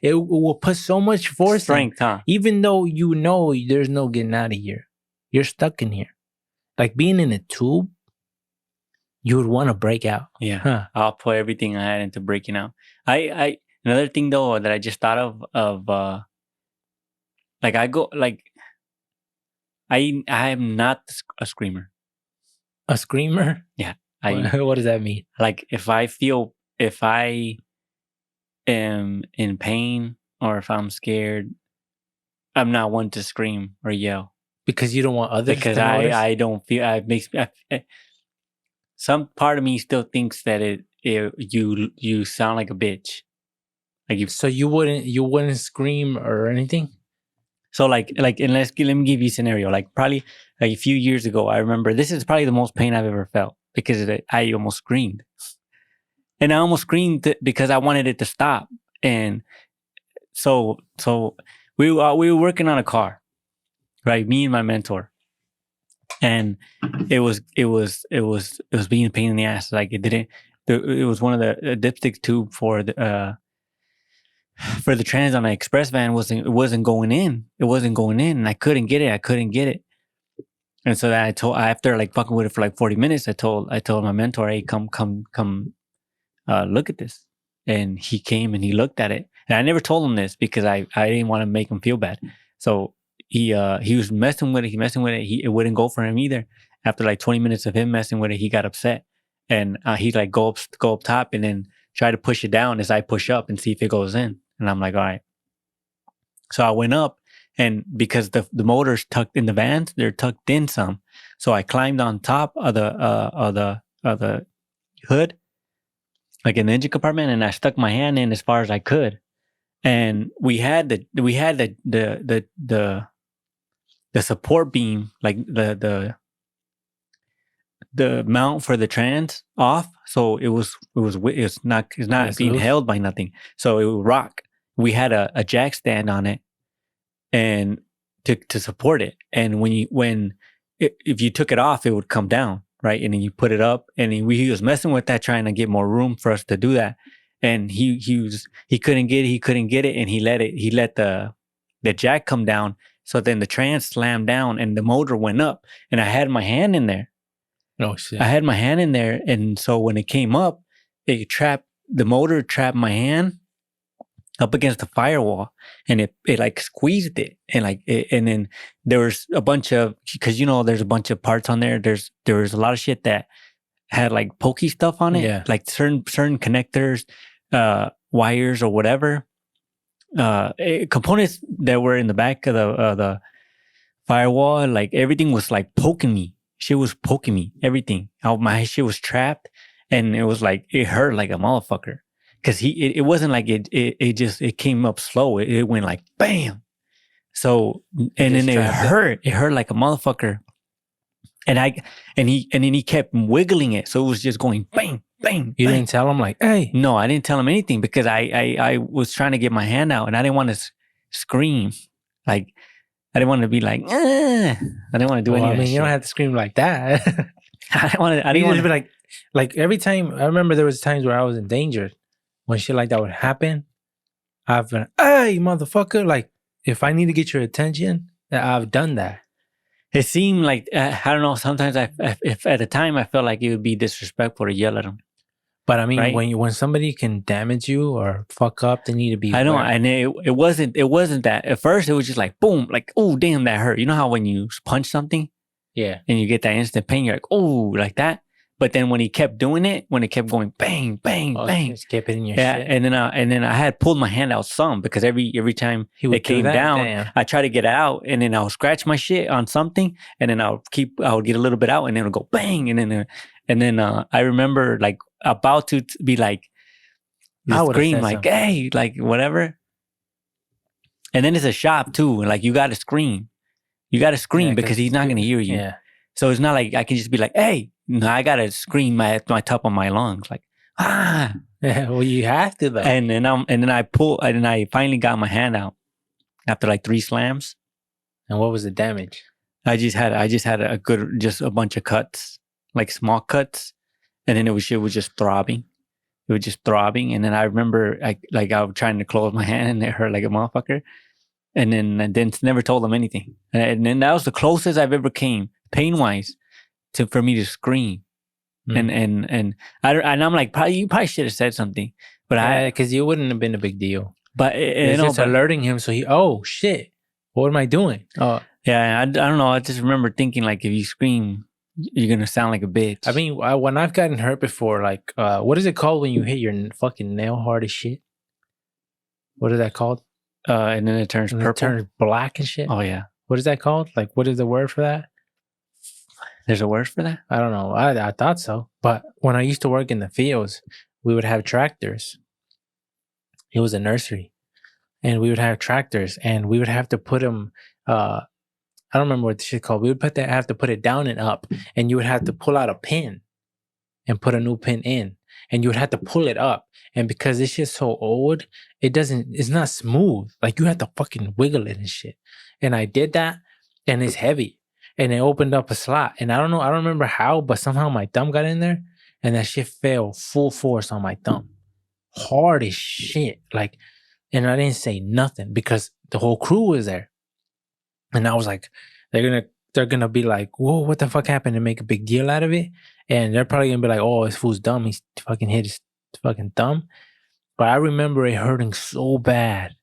it will put so much force strength, even though you know there's no getting out of here. You're stuck in here. Like being in a tube, you would want to break out. Yeah. I'll put everything I had into breaking out. Another thing though that I just thought of like I go like I am not a screamer. A screamer? Yeah. What does that mean? Like if I am in pain or if I'm scared, I'm not one to scream or yell. Because you don't want others because to notice? I don't feel it makes me some part of me still thinks that you sound like a bitch. Like so you wouldn't scream or anything? So like and let me give you a scenario. Like probably like a few years ago, I remember this is probably the most pain I've ever felt because I almost screamed. And I almost screamed because I wanted it to stop. And so we were working on a car, right? Me and my mentor. And it was being a pain in the ass. Like it was one of the dipstick tube for the trans on the express van wasn't going in. It wasn't going in, and I couldn't get it. And so that after like fucking with it for like 40 minutes, I told my mentor, hey, come look at this. And he came and he looked at it. And I never told him this because I didn't want to make him feel bad. So he was messing with it. It wouldn't go for him either. After like 20 minutes of him messing with it, he got upset. And he like go up top and then try to push it down as I push up and see if it goes in. And I'm like, all right. So I went up, and because the motors tucked in the vans, they're tucked in some. So I climbed on top of the hood, like an engine compartment, and I stuck my hand in as far as I could. And we had the support beam, like the mount for the trans off, so it's not being held by nothing. So it would rock we had a jack stand on it, and to support it. And if you took it off, it would come down, right? And then you put it up, and he was messing with that, trying to get more room for us to do that. And he couldn't get it, and he let the jack come down. So then the trans slammed down, and the motor went up, and I had my hand in there. Oh shit! I had my hand in there, and so when it came up, the motor trapped my hand up against the firewall, and it like squeezed it, and and then there was a bunch of, because there's a bunch of parts on there. There was a lot of shit that had like pokey stuff on it, Yeah. like certain connectors, wires or whatever, components that were in the back of the firewall. Like everything was like poking me. Shit was poking me. Everything. My shit was trapped, and it was like it hurt like a motherfucker. Because it wasn't like it came up slow. It went like bam. So and then it hurt. It hurt like a motherfucker. And then he kept wiggling it. So it was just going bang, bang. You bang. didn't tell him like, hey? No, I didn't tell him anything, because I was trying to get my hand out, and I didn't want to scream. Like I didn't want to be like, I didn't want to do anything. I mean, you don't have to scream like that. I didn't want to be like every time. I remember there was times where I was endangered. When shit like that would happen, I've been, hey, motherfucker. Like, if I need to get your attention, I've done that. It seemed like, I don't know, sometimes if at the time I felt like it would be disrespectful to yell at them. But I mean, right? when somebody can damage you or fuck up, they need to be. I know, and it wasn't that. At first, it was just like, boom, like, oh, damn, that hurt. You know how when you punch something? Yeah. And you get that instant pain, you're like, oh, like that. But then when he kept doing it, when it kept going bang, bang, bang, just kept hitting your yeah, shit. and then I had pulled my hand out some, because every time it came down, I tried to get it out, and then I'll scratch my shit on something, and then I'll get a little bit out, and then it'll go bang, and then I remember like about to be like, scream like, something. Hey, like whatever. And then it's a shop too, and like you got to scream, because he's not gonna hear you. Yeah. So it's not like I can just be like, hey. No, I gotta scream my top of my lungs, like, ah. Yeah, well, you have to though. And then I finally got my hand out after like 3 slams. And what was the damage? I just had a bunch of cuts, like small cuts, and then it was just throbbing. It was just throbbing, and then I remember I was trying to close my hand, and it hurt like a motherfucker. And then never told them anything. And then that was the closest I've ever came, pain wise, for me to scream. And I'm like, you probably should have said something, but because you wouldn't have been a big deal. But it's just alerting him, so oh shit, what am I doing? Oh yeah, I don't know. I just remember thinking like, if you scream, you're gonna sound like a bitch. I mean, when I've gotten hurt before, like what is it called when you hit your fucking nail hard as shit? What is that called? And then it turns purple, it turns black and shit. Oh yeah, what is that called? Like, what is the word for that? There's a word for that? I don't know. I thought so. But when I used to work in the fields, we would have tractors. It was a nursery. And we would have tractors, and we would have to put them, I don't remember what the shit called. We would have to put it down and up, and you would have to pull out a pin and put a new pin in. And you would have to pull it up. And because this shit's so old, it's not smooth. Like, you have to fucking wiggle it and shit. And I did that, and it's heavy. And it opened up a slot. And I don't remember how, but somehow my thumb got in there, and that shit fell full force on my thumb. Hard as shit. Like, and I didn't say nothing because the whole crew was there. And I was like, they're gonna be like, whoa, what the fuck happened, and make a big deal out of it. And they're probably gonna be like, oh, this fool's dumb. He's fucking hit his fucking thumb. But I remember it hurting so bad.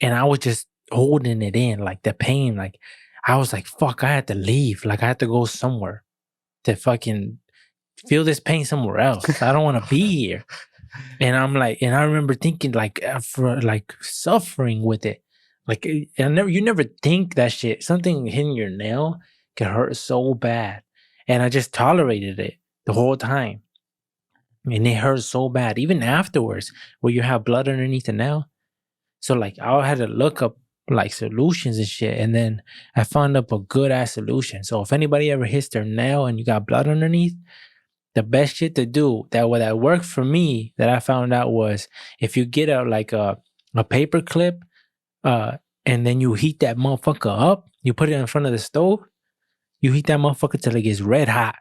And I was just holding it in, like the pain, like, I was like, fuck, I had to leave. Like, I had to go somewhere to fucking feel this pain somewhere else. I don't want to be here. And I'm like, and I remember thinking, like, for like suffering with it. Like, you never think that shit, something hitting your nail can hurt so bad. And I just tolerated it the whole time. And it hurt so bad, even afterwards, where you have blood underneath the nail. So, like, I had to look up like solutions and shit, and then I found up a good ass solution. So if anybody ever hits their nail and you got blood underneath, the best shit to do that worked for me, that I found out, was if you get a a paper clip, and then you heat that motherfucker up. You put it in front of the stove. You heat that motherfucker till it gets red hot.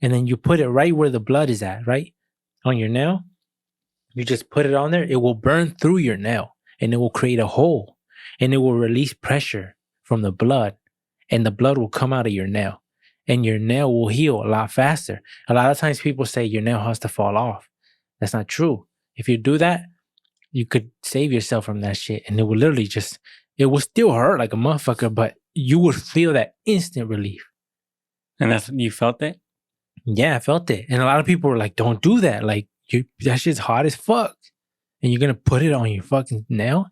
And then you put it right where the blood is at, right? On your nail. You just put it on there. It will burn through your nail and it will create a hole and it will release pressure from the blood and the blood will come out of your nail and your nail will heal a lot faster. A lot of times people say your nail has to fall off. That's not true. If you do that, you could save yourself from that shit and it will literally just, it will still hurt like a motherfucker, but you would feel that instant relief. And that's, you felt it? Yeah, I felt it. And a lot of people were like, don't do that. Like, that shit's hot as fuck. And you're going to put it on your fucking nail?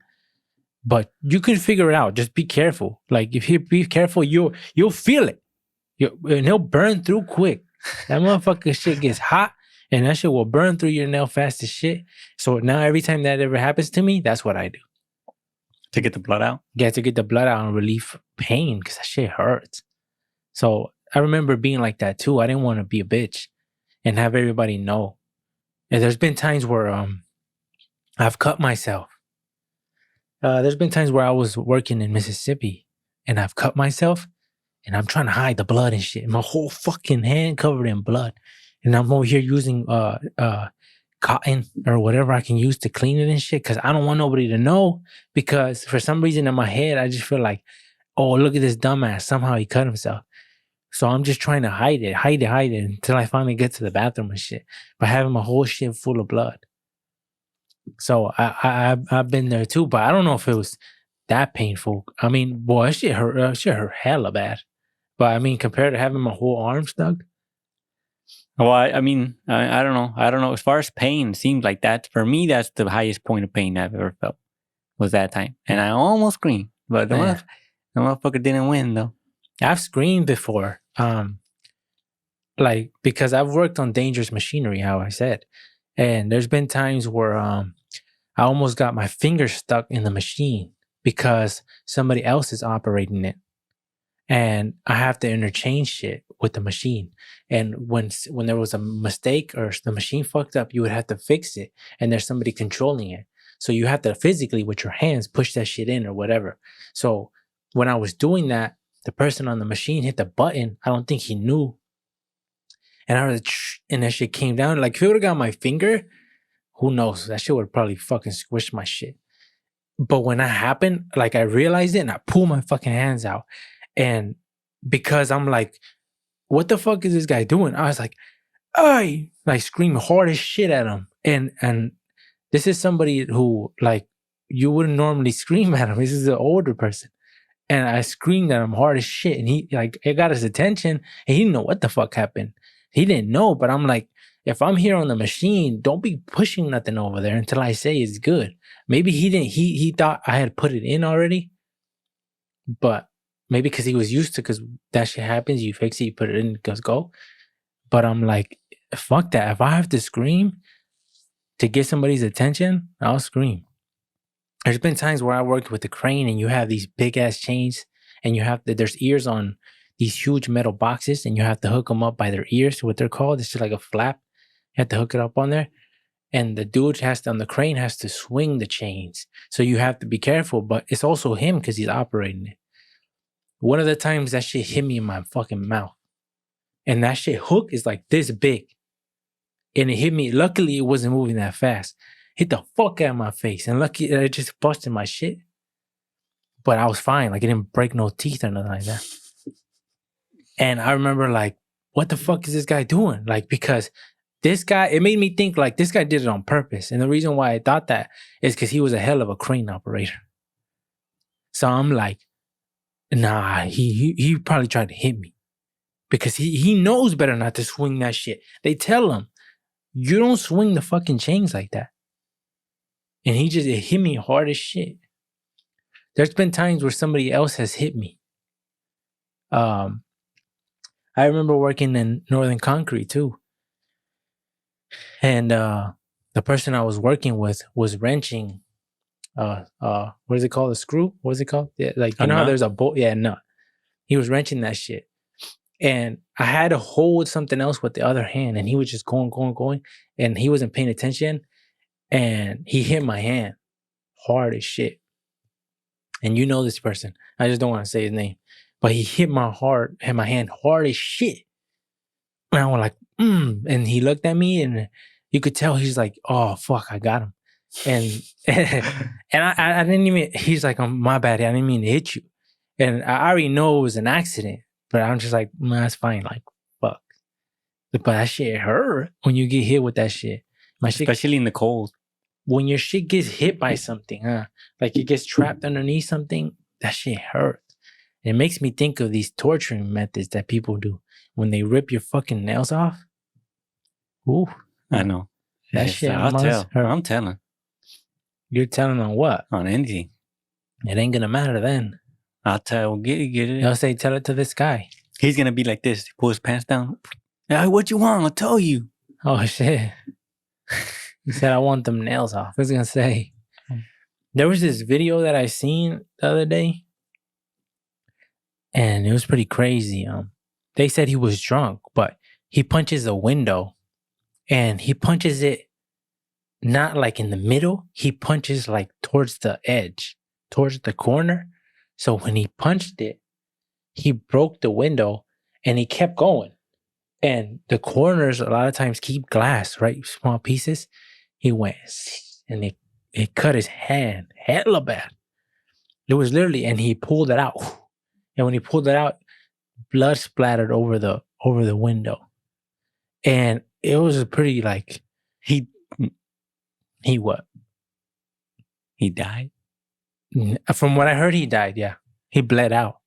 But you can figure it out. Just be careful. Like, if you be careful, you'll feel it. And it'll burn through quick. That motherfucking shit gets hot and that shit will burn through your nail fast as shit. So now every time that ever happens to me, that's what I do. To get the blood out? Yeah, to get the blood out and relieve pain because that shit hurts. So I remember being like that too. I didn't want to be a bitch and have everybody know. And there's been times where I've cut myself. There's been times where I was working in Mississippi and I've cut myself and I'm trying to hide the blood and shit. My whole fucking hand covered in blood. And I'm over here using cotton or whatever I can use to clean it and shit because I don't want nobody to know because for some reason in my head, I just feel like, oh, look at this dumbass. Somehow he cut himself. So I'm just trying to hide it until I finally get to the bathroom and shit by having my whole shit full of blood. So I've been there too, but I don't know if it was that painful. I mean, boy, that shit hurt hella bad. But I mean, compared to having my whole arm stuck. Well, I mean, I don't know. I don't know. As far as pain, it seems like that. For me, that's the highest point of pain I've ever felt was that time. And I almost screamed, but the motherfucker didn't win though. I've screamed before. Like, because I've worked on dangerous machinery, how I said. And there's been times where I almost got my finger stuck in the machine because somebody else is operating it. And I have to interchange shit with the machine. And when there was a mistake or the machine fucked up, you would have to fix it. And there's somebody controlling it. So you have to physically with your hands push that shit in or whatever. So when I was doing that, the person on the machine hit the button. I don't think he knew. And I heard and that shit came down. Like if it would have got my finger, who knows? That shit would have probably fucking squished my shit. But when that happened, like I realized it and I pulled my fucking hands out. And because I'm like, what the fuck is this guy doing? I was like, "Ay!" Like screaming hard as shit at him. And this is somebody who like you wouldn't normally scream at him. This is an older person. And I screamed at him hard as shit. And he like it got his attention and he didn't know what the fuck happened. He didn't know, but I'm like, if I'm here on the machine, don't be pushing nothing over there until I say it's good. Maybe he didn't, he thought I had put it in already, but maybe because he was used to, because that shit happens, you fix it, you put it in, it goes go. But I'm like, fuck that. If I have to scream to get somebody's attention, I'll scream. There's been times where I worked with the crane and you have these big ass chains and you have there's ears on these huge metal boxes and you have to hook them up by their ears, what they're called. It's just like a flap. You have to hook it up on there. And the dude on the crane has to swing the chains. So you have to be careful, but it's also him because he's operating it. One of the times that shit hit me in my fucking mouth. And that shit hook is like this big. And it hit me. Luckily, it wasn't moving that fast. Hit the fuck out of my face. And lucky it just busted my shit. But I was fine. Like it didn't break no teeth or nothing like that. And I remember like, what the fuck is this guy doing? Like, because this guy, it made me think like this guy did it on purpose. And the reason why I thought that is because he was a hell of a crane operator. So I'm like, nah, he probably tried to hit me. Because he knows better not to swing that shit. They tell him, you don't swing the fucking chains like that. And it hit me hard as shit. There's been times where somebody else has hit me. I remember working in Northern Concrete too. And the person I was working with was wrenching what is it called? A screw? What is it called? Yeah, like you know how there's a bolt? Yeah, nut. He was wrenching that shit. And I had to hold something else with the other hand, and he was just going, and he wasn't paying attention, and he hit my hand hard as shit. And you know this person. I just don't want to say his name. But he hit my hand hard as shit. And I was like, And he looked at me and you could tell he's like, oh, fuck, I got him. And and I didn't even, he's like, oh, my bad. I didn't mean to hit you. And I already know it was an accident. But I'm just like, that's fine. Like, fuck. But that shit hurt when you get hit with that shit. Especially in the cold. When your shit gets hit by something, like it gets trapped underneath something, that shit hurts. It makes me think of these torturing methods that people do when they rip your fucking nails off. Ooh, I know. That Yes, shit I'll must tell. hurt. I'm telling. You're telling on what? On anything. It ain't gonna matter then. I'll tell. Get it. They'll say, tell it to this guy. He's gonna be like this. He pull his pants down. Hey, what you want? I'll tell you. Oh shit. He said, I want them nails off. I was gonna say. There was this video that I seen the other day. And it was pretty crazy. They said he was drunk, but he punches a window and he punches it not like in the middle. He punches like towards the edge, towards the corner. So when he punched it, he broke the window and he kept going. And the corners a lot of times keep glass, right? Small pieces. He went and it cut his hand hella bad. It was literally, and he pulled it out. And when he pulled it out, blood splattered over the window. And it was a pretty like he what? He died? From what I heard, he died, yeah. He bled out.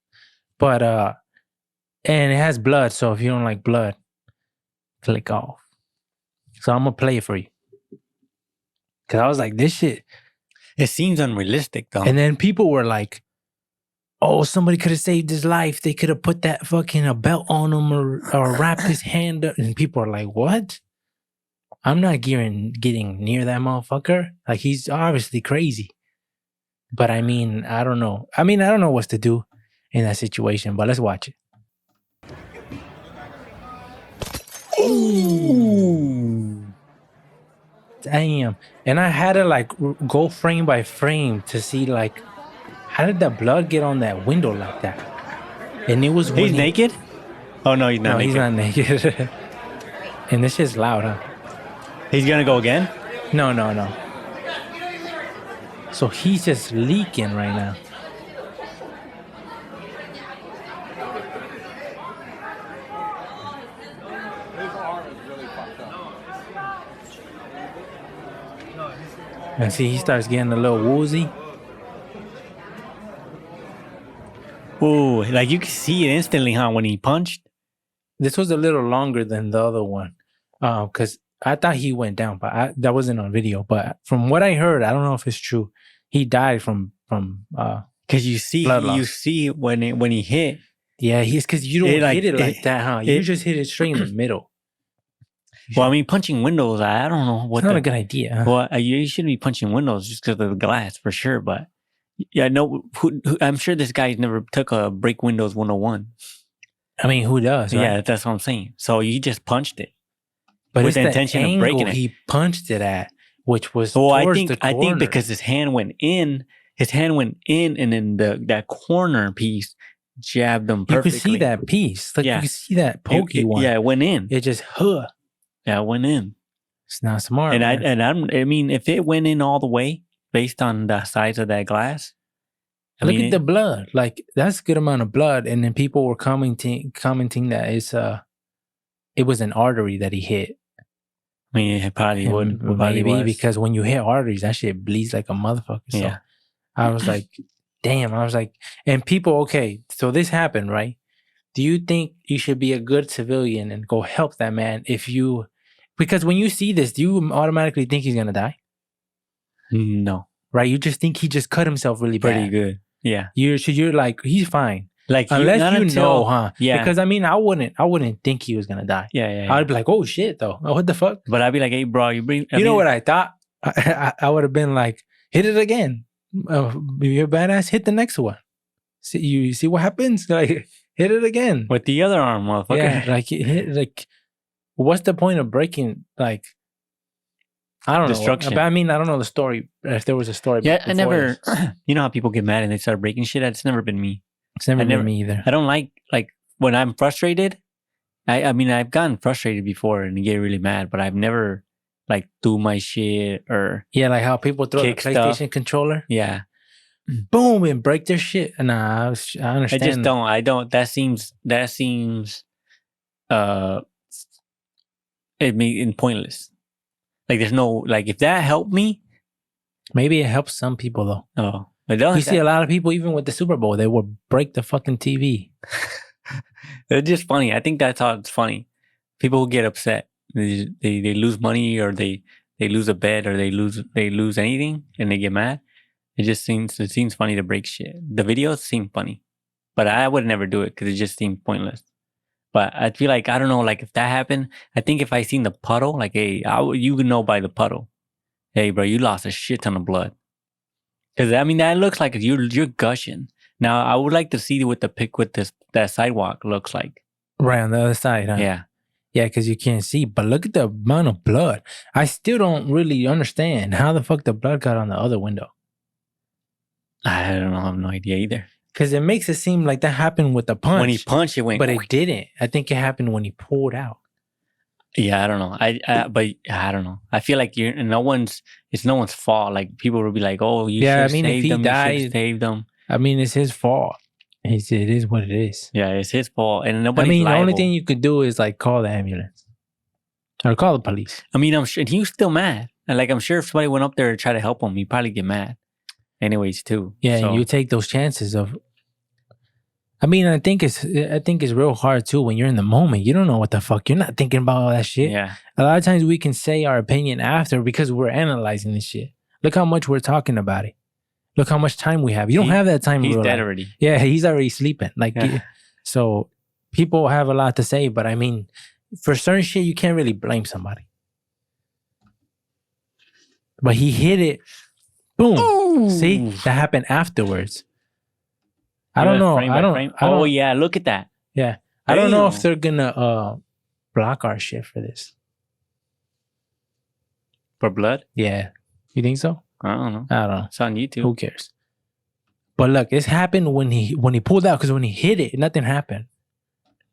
But and it has blood, so if you don't like blood, click off. So I'm gonna play it for you. Cause I was like, this shit. It seems unrealistic though. And then people were like, oh, somebody could have saved his life. They could have put that fucking a belt on him or wrapped his hand up. And people are like, what? I'm not getting near that motherfucker. Like, he's obviously crazy. But I mean, I don't know. I don't know what to do in that situation, but let's watch it. Ooh. Damn. And I had to like go frame by frame to see like, how did the blood get on that window like that? And it was He's naked? Oh no, he's not naked. He's not naked. And this shit's loud, huh? He's gonna go again? No. So he's just leaking right now. And see, he starts getting a little woozy. Ooh, like you can see it instantly, huh? When he punched. This was a little longer than the other one, because I thought he went down, but that wasn't on video. But from what I heard, I don't know if it's true. He died from because you see when he hit. Yeah, he's because you don't hit it like that, huh? You just hit it straight in the middle. Well, I mean, punching windows, I don't know what. It's not a good idea. Huh? Well, you shouldn't be punching windows just because of the glass, for sure. But yeah, no, I'm sure this guy never took a break windows 101. I mean, who does? Right? Yeah, that's what I'm saying. So you just punched it, but with the intention of breaking it. He punched it at, which was I think because his hand went in, and then that corner piece jabbed him perfectly. You could see that piece, like you could see that pokey one. Yeah, it went in. It just Yeah, it went in. It's not smart. And I mean, if it went in all the way based on the size of that glass, look at the blood. Like that's a good amount of blood. And then people were commenting that it was an artery that he hit. I mean, it probably would. Maybe because when you hit arteries, that shit bleeds like a motherfucker. So yeah. I was like, damn. I was like, and people, okay, so this happened, right? Do you think you should be a good civilian and go help that man because when you see this, do you automatically think he's going to die? No. Right? You just think he just cut himself really bad. Pretty good. Yeah. You're like, he's fine. Like, unless you know, huh? Yeah. Because I mean, I wouldn't think he was going to die. Yeah. I'd be like, oh shit though. Oh, what the fuck? But I'd be like, hey bro, you know what I thought? I would have been like, hit it again. You're badass, hit the next one. You see what happens? Like, hit it again. With the other arm, motherfucker. Yeah, like, what's the point of breaking, like, I don't know. Destruction. But I mean, I don't know the story. If there was a story. Yeah, I before never. this. You know how people get mad and they start breaking shit. That's never been me. It's never I been never- me either. I don't like when I'm frustrated. I mean, I've gotten frustrated before and get really mad, but I've never like do my shit or Yeah, like how people throw the Kick PlayStation stuff. controller, yeah. boom, and break their shit. Nah, I I understand. just don't. I don't. That seems. It pointless. Like there's no like if that helped me. Maybe it helps some people though. Oh, but don't. You see a lot of people, even with the Super Bowl, they will break the fucking TV. It's just funny. I think that's how it's funny. People who get upset, they lose money or they lose a bet or they lose anything and they get mad. It seems funny to break shit. The videos seem funny, but I would never do it because it just seemed pointless. But I feel like I don't know, like if that happened, I think if I seen the puddle, like hey, you would know by the puddle. Hey, bro, you lost a shit ton of blood. Because I mean that looks like you're gushing. Now I would like to see what the pic with that sidewalk looks like. Right on the other side, huh? Yeah. Yeah, because you can't see. But look at the amount of blood. I still don't really understand how the fuck the blood got on the other window. I don't know. I have no idea either. Because it makes it seem like that happened with the punch. When he punched, it went. But it didn't. I think it happened when he pulled out. Yeah, I don't know. But I don't know. I feel like it's no one's fault. Like people will be like, "Oh, you Yeah, I should mean, if save he them. You died- should save them." I mean, it's his fault. It is what it is. Yeah, it's his fault, and I nobody's mean, liable. the only thing you could do is like call the ambulance or call the police. I mean, I'm sure and he was still mad. And like I'm sure if somebody went up there to try to help him, he'd probably get mad. Anyways, too. Yeah, So, and you take those chances of. I mean, I think it's real hard too when you're in the moment. You don't know what the fuck. You're not thinking about all that shit. yeah. A lot of times we can say our opinion after because we're analyzing this shit. Look how much we're talking about it. Look how much time we have. You don't have that time. in He's real dead life. already. Yeah, he's already sleeping. Like, Yeah. so people have a lot to say, but I mean, for certain shit, you can't really blame somebody. But he hit it. Boom. Ooh. See, that happened afterwards. I don't know. Frame by frame. Oh yeah, look at that. Yeah. I don't know if Damn. they're gonna block our shit for this. For blood? Yeah. You think so? I don't know. I don't know. It's on YouTube. Who cares? But look, this happened when he pulled out, because when he hit it, nothing happened.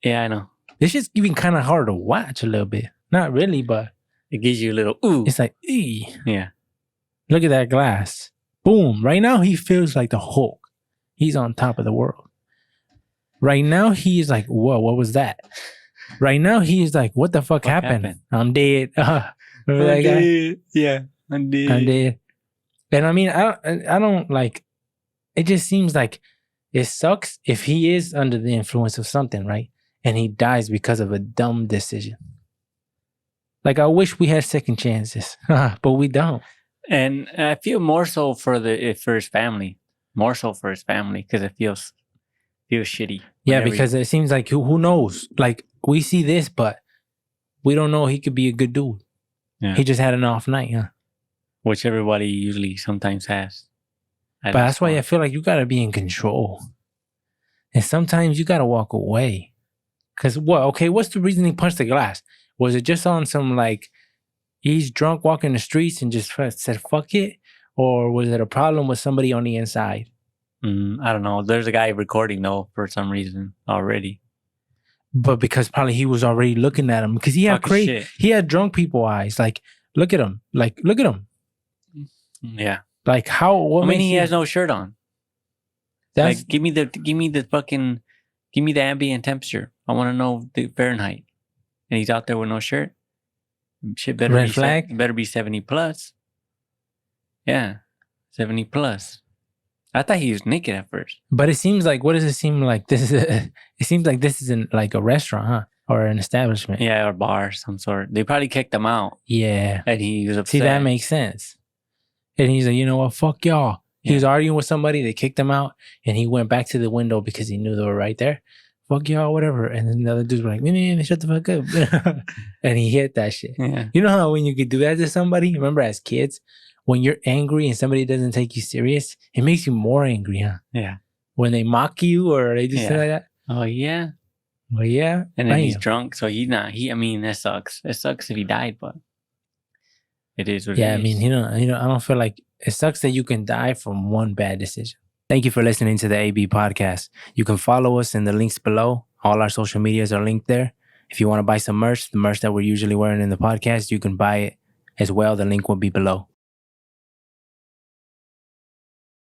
Yeah, I know. This shit's even kind of hard to watch a little bit. Not really, but It gives you a little ooh. it's like, ee. Yeah. Look at that glass. Boom. Right now, he feels like the Hulk. He's on top of the world. Right now, he's like, whoa, what was that? Right now, he's like, what the fuck happened? I'm dead. Remember that guy? Yeah. I'm dead. I'm dead. And I mean, I don't like, it just seems like it sucks if he is under the influence of something, right? And he dies because of a dumb decision. Like, I wish we had second chances, but we don't. And I feel more so for his family. More so for his family because it feels shitty. Yeah, whenever because it seems like who knows? Like, we see this, but we don't know he could be a good dude. Yeah. He just had an off night, huh? which everybody usually sometimes has. But that's why I feel like you gotta be in control. And sometimes you gotta walk away. Cause what? Okay, what's the reason he punched the glass? Was it just on some like he's drunk walking the streets and just said fuck it? Or was it a problem with somebody on the inside? I don't know. There's a guy recording though for some reason already. But because probably he was already looking at him because he had Talking shit. he had drunk people eyes. Like, look at him. Like, look at him. Yeah. Like how? What I mean, makes he you- has no shirt on. That's Like, give me the ambient temperature. I want to know the Fahrenheit. And he's out there with no shirt. Shit better Red be flag? better be 70 plus. Yeah, 70 plus. I thought he was naked at first. But it seems like, what does it seem like? It seems like this isn't like a restaurant, huh? Or an establishment. Yeah, or bar of some sort. They probably kicked him out, Yeah. and he was upset. See, that makes sense. And he's like, you know what? Fuck y'all. He Yeah. was arguing with somebody. They kicked him out, and he went back to the window because he knew they were right there. Fuck y'all, whatever. And then the other dudes were like, man, shut the fuck up. And he hit that shit. Yeah, You know how when you could do that to somebody? Remember as kids, when you're angry and somebody doesn't take you serious, it makes you more angry, huh? yeah. When they mock you or they do Yeah. something like that. Oh yeah. Well, yeah. And then he's bam. drunk, so he's not. I mean, that sucks. It sucks if he died, but It is what Yeah, it I mean, is. I don't feel like it sucks that you can die from one bad decision. Thank you for listening to the AB podcast. You can follow us in the links below. All our social medias are linked there. If you want to buy some merch, the merch that we're usually wearing in the podcast, you can buy it as well. The link will be below.